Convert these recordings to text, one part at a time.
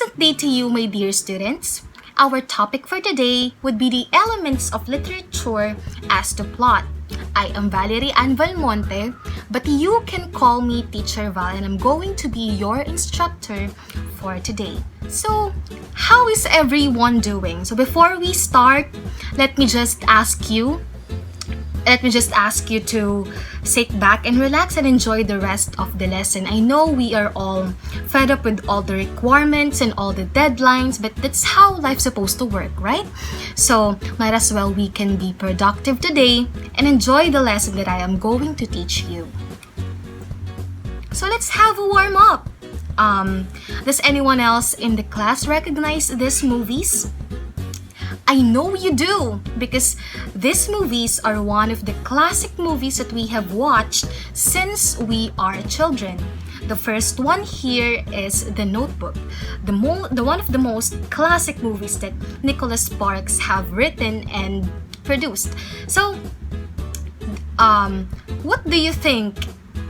pleasant day to you, my dear students. Our topic for today would be the elements of literature as to plot. I am Valerie and Valmonte, but you can call me Teacher Val, and I'm going to be your instructor for today. So, how is everyone doing? So before we start, let me just ask you to sit back and relax and enjoy the rest of the lesson. I know we are all fed up with all the requirements and all the deadlines, but that's how life's supposed to work, right? So might as well we can be productive today and enjoy the lesson that I am going to teach you. So let's have a warm up. Does anyone else in the class recognize these movies? I know you do, because these movies are one of the classic movies that we have watched since we are children. The first one here is The Notebook, the one of the most classic movies that Nicholas Sparks have written and produced. So, what do you think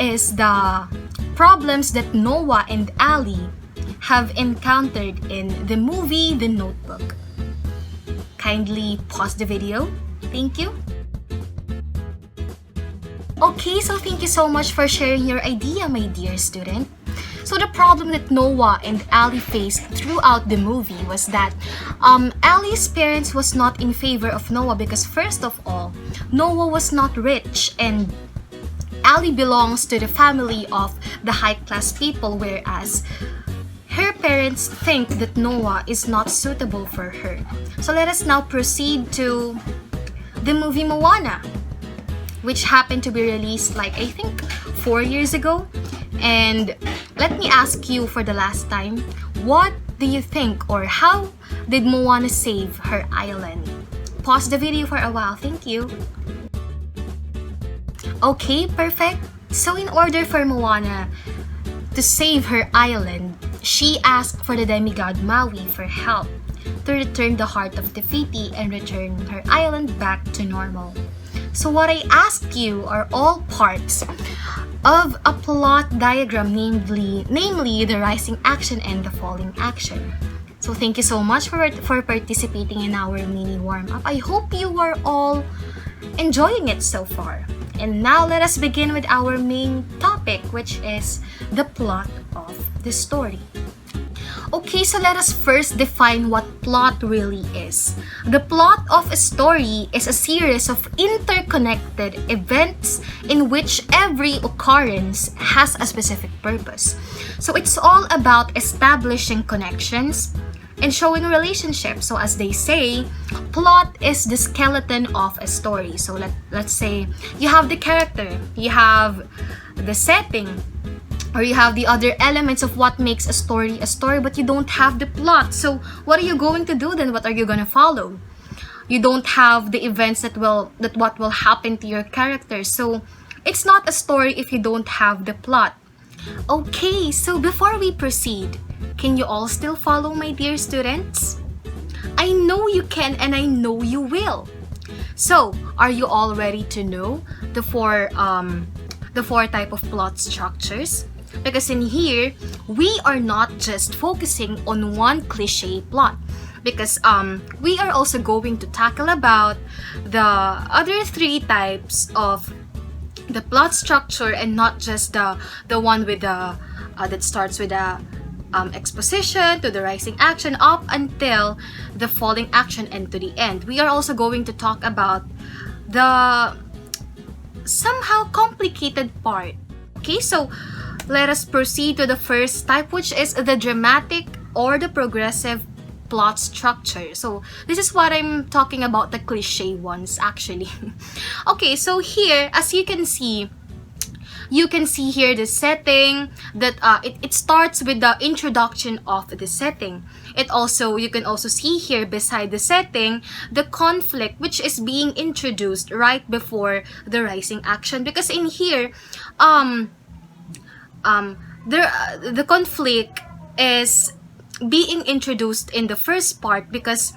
is the problems that Noah and Ali have encountered in the movie The Notebook? Kindly pause the video. Thank you. Okay, so thank you so much for sharing your idea, my dear student. So the problem that Noah and Ali faced throughout the movie was that Ali's parents was not in favor of Noah because first of all, Noah was not rich and Ali belongs to the family of the high-class people, whereas her parents think that Noah is not suitable for her. So let us now proceed to the movie Moana, which happened to be released I think 4 years ago. And let me ask you for the last time, what do you think, or how did Moana save her island? Pause the video for a while, thank you. Okay, perfect. So in order for Moana to save her island, she asked for the demigod Maui for help to return the heart of Te Fiti and return her island back to normal. So what I asked you are all parts of a plot diagram, namely the rising action and the falling action. So thank you so much for participating in our mini warm-up. I hope you are all enjoying it so far. And now let us begin with our main topic, which is the plot of the story. Okay, so let us first define what plot really is. The plot of a story is a series of interconnected events in which every occurrence has a specific purpose. So it's all about establishing connections and showing relationships. So as they say, plot is the skeleton of a story. So let's say you have the character, you have the setting, or you have the other elements of what makes a story, but you don't have the plot. So what are you going to do then? What are you going to follow? You don't have the events that what will happen to your characters. So it's not a story if you don't have the plot. Okay, so before we proceed, can you all still follow, my dear students? I know you can, and I know you will. So, are you all ready to know the four type of plot structures? Because in here, we are not just focusing on one cliche plot. Because we are also going to tackle about the other three types of the plot structure, and not just the one with the that starts with the exposition to the rising action up until the falling action and to the end. We are also going to talk about the somehow complicated part. Okay, so let us proceed to the first type, which is the dramatic or the progressive plot structure. So this is what I'm talking about, the cliche ones actually. Okay, so here, as you can see here the setting that it starts with the introduction of the setting. You can also see here beside the setting the conflict which is being introduced right before the rising action, because in here the conflict is being introduced in the first part because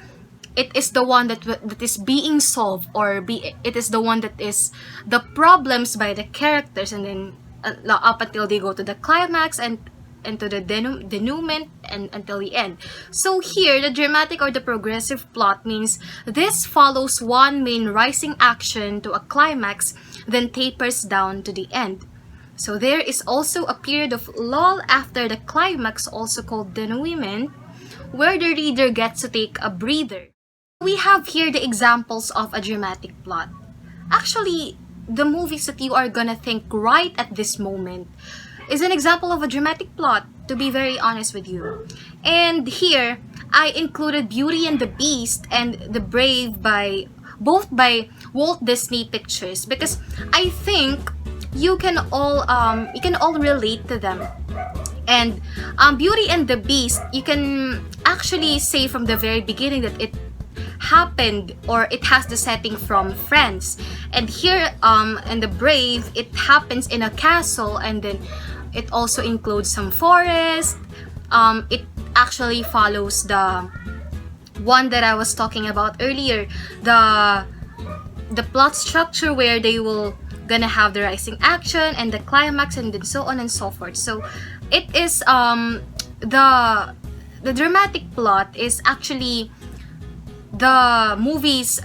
it is the one that is being solved, or it is the one that is the problems by the characters, and then up until they go to the climax, and into the denouement and until the end. So here, the dramatic or the progressive plot means this follows one main rising action to a climax, then tapers down to the end. So there is also a period of lull after the climax, also called denouement, where the reader gets to take a breather. We have here the examples of a dramatic plot. Actually, the movies that you are gonna think right at this moment is an example of a dramatic plot, to be very honest with you. And here, I included Beauty and the Beast and The Brave both by Walt Disney Pictures, because I think you can all relate to them. And Beauty and the Beast, you can actually say from the very beginning that it happened, or it has the setting from Friends. And here in The Brave, it happens in a castle, and then it also includes some forest. It actually follows the one that I was talking about earlier, the plot structure where they will gonna have the rising action and the climax and then so on and so forth. So it is the dramatic plot is actually the movies,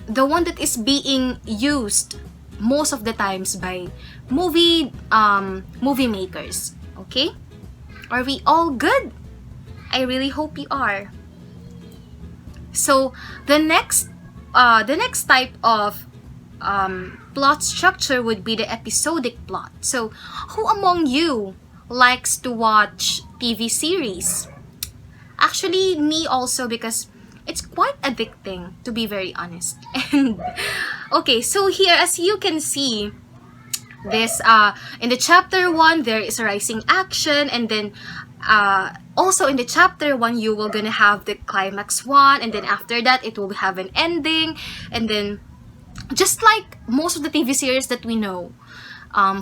the one that is being used most of the times by movie makers. Okay? Are we all good? I really hope you are. So the next type of plot structure would be the episodic plot. So who among you likes to watch TV series? Actually, me also, because it's quite addicting, to be very honest. And okay, so here, as you can see, this in the chapter 1 there is a rising action, and then also in the chapter 1 you will gonna have the climax 1, and then after that it will have an ending, and then just like most of the TV series that we know.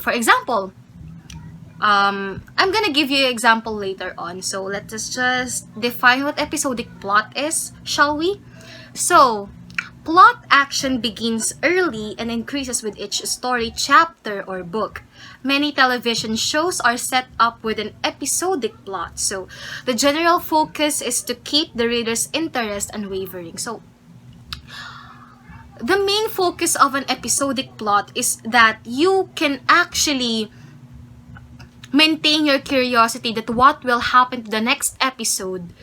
For example, I'm gonna give you an example later on. So let us just define what episodic plot is, shall we? So, plot action begins early and increases with each story, chapter, or book. Many television shows are set up with an episodic plot. So, the general focus is to keep the reader's interest unwavering. So, the main focus of an episodic plot is that you can actually maintain your curiosity that what will happen to the next episode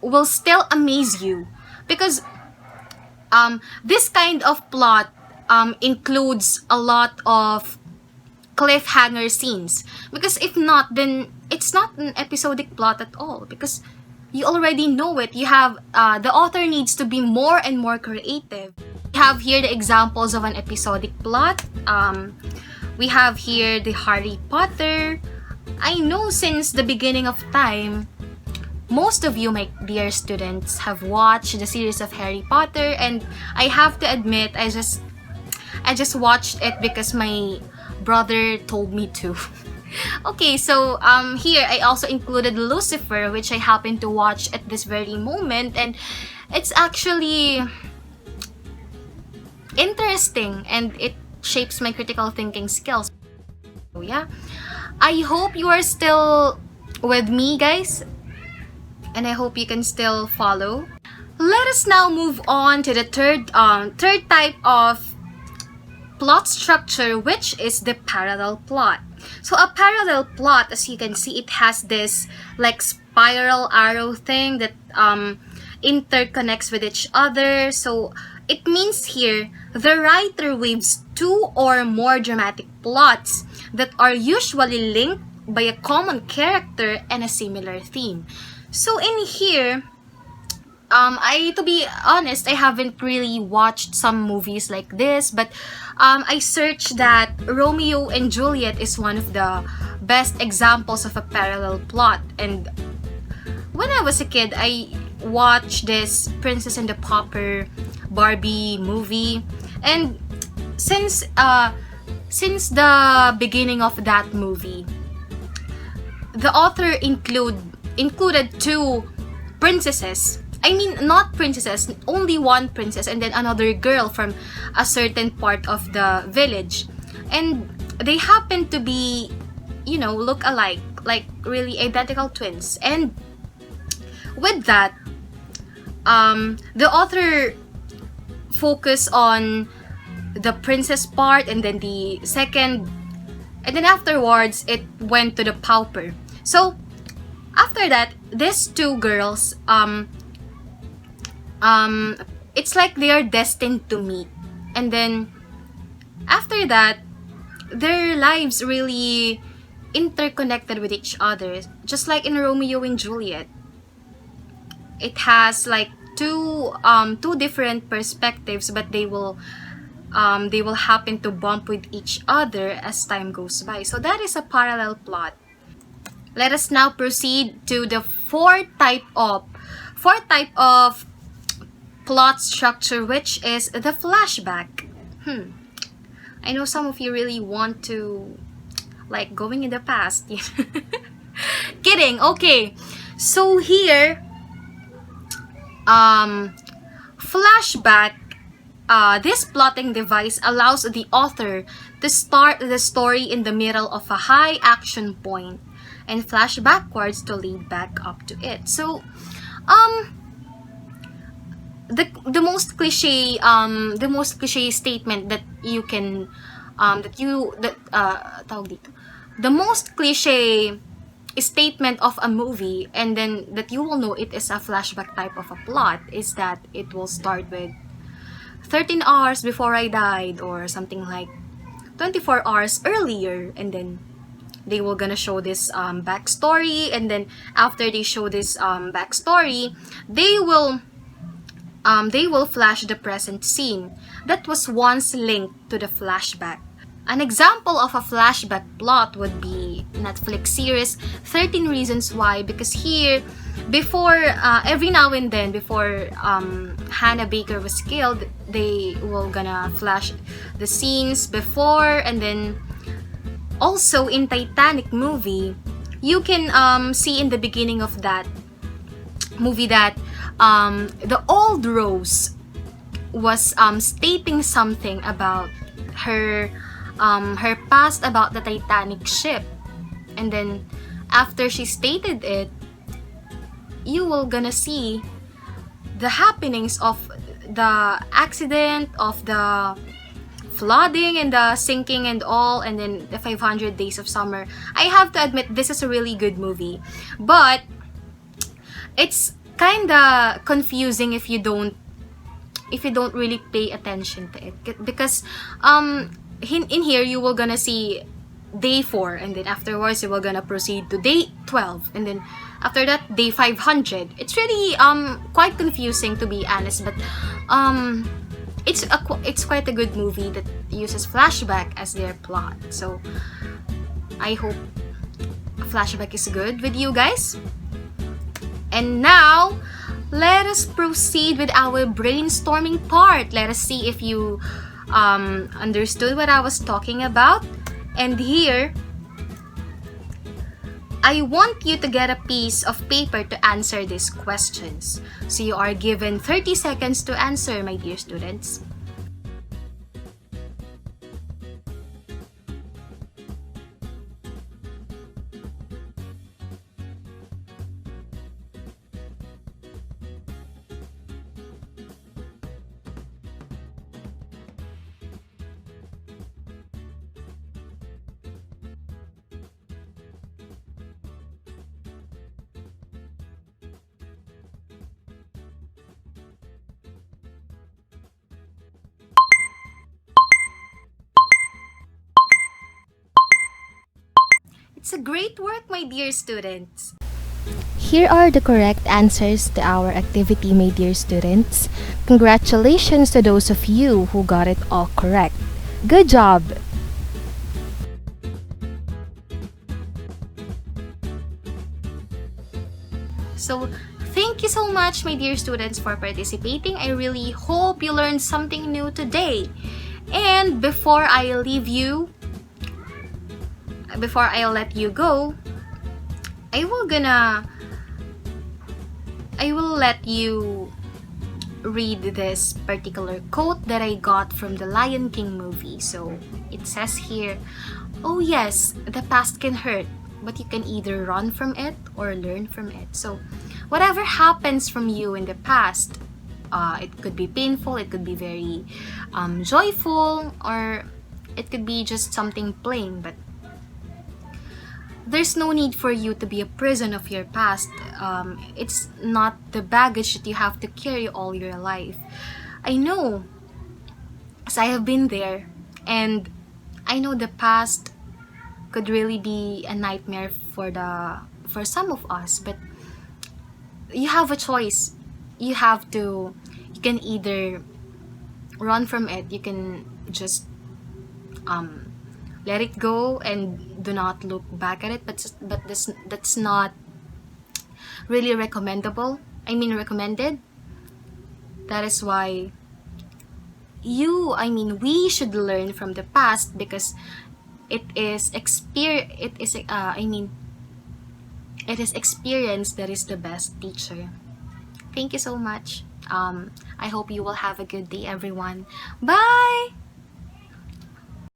will still amaze you, because this kind of plot includes a lot of cliffhanger scenes, because if not, then it's not an episodic plot at all, because you already know it. You have the author needs to be more and more creative. We have here the examples of an episodic plot. We have here the Harry Potter. I know since the beginning of time, most of you, my dear students, have watched the series of Harry Potter, and I have to admit, I just watched it because my brother told me to. Okay, so here I also included Lucifer, which I happen to watch at this very moment, and it's actually interesting and it shapes my critical thinking skills. So yeah, I hope you are still with me, guys, and I hope you can still follow. Let us now move on to the third type of plot structure, which is the parallel plot. So a parallel plot, as you can see, it has this like spiral arrow thing that interconnects with each other. So it means here the writer weaves two or more dramatic plots that are usually linked by a common character and a similar theme. So in here, to be honest, I haven't really watched some movies like this, but I searched that Romeo and Juliet is one of the best examples of a parallel plot. And when I was a kid, I watched this Princess and the Pauper Barbie movie, and since the beginning of that movie, the author included two princesses. I mean, not princesses, only one princess and then another girl from a certain part of the village. And they happen to be look alike, like really identical twins. And with that, the author focus on the princess part, and then the second, and then afterwards it went to the pauper. So after that, these two girls, it's like they are destined to meet, and then after that, their lives really interconnected with each other, just like in Romeo and Juliet. It has like two different perspectives, but they will happen to bump with each other as time goes by. So that is a parallel plot. Let us now proceed to the fourth type of plot structure, which is the flashback. I know some of you really want to like going in the past. Kidding. Okay. So here, flashback, this plotting device allows the author to start the story in the middle of a high action point and flash backwards to lead back up to it. So, the most cliche statement that you can tawag dito, the most cliche statement of a movie, and then that you will know it is a flashback type of a plot, is that it will start with 13 hours before I died, or something like 24 hours earlier, and then they will gonna show this backstory, and then after they show this backstory, they will flash the present scene that was once linked to the flashback. An example of a flashback plot would be Netflix series 13 Reasons Why, because here, before, every now and then, before Hannah Baker was killed, they will gonna flash the scenes before, and then also in Titanic movie, you can see in the beginning of that movie that the old Rose was stating something about her past about the Titanic ship, and then after she stated it, you will gonna see the happenings of the accident, of the flooding and the sinking and all, and then the 500 Days of Summer. I have to admit, this is a really good movie, but it's kinda confusing if you don't really pay attention to it, because in here you will gonna see day 4, and then afterwards you will gonna proceed to day 12, and then after that day 500. It's really quite confusing, to be honest, but it's quite a good movie that uses flashback as their plot. So I hope flashback is good with you guys. And now let us proceed with our brainstorming part. Let us see if you understood what I was talking about. And here, I want you to get a piece of paper to answer these questions. So you are given 30 seconds to answer, my dear students. It's a great work, my dear students. Here are the correct answers to our activity, my dear students. Congratulations to those of you who got it all correct. Good job! So, thank you so much, my dear students, for participating. I really hope you learned something new today. And before I let you go, I will let you read this particular quote that I got from the Lion King movie. So it says here, Oh yes, the past can hurt, but you can either run from it or learn from it. So, whatever happens from you in the past, it could be painful, it could be very joyful, or it could be just something plain, but there's no need for you to be a prison of your past. It's not the baggage that you have to carry all your life. I know, as I have been there, and I know the past could really be a nightmare for some of us, but you have a choice. You can either run from it, you can just let it go and do not look back at it, but that's not really recommended. That is why we should learn from the past, because it is experience that is the best teacher. Thank you so much. I hope you will have a good day, everyone. Bye.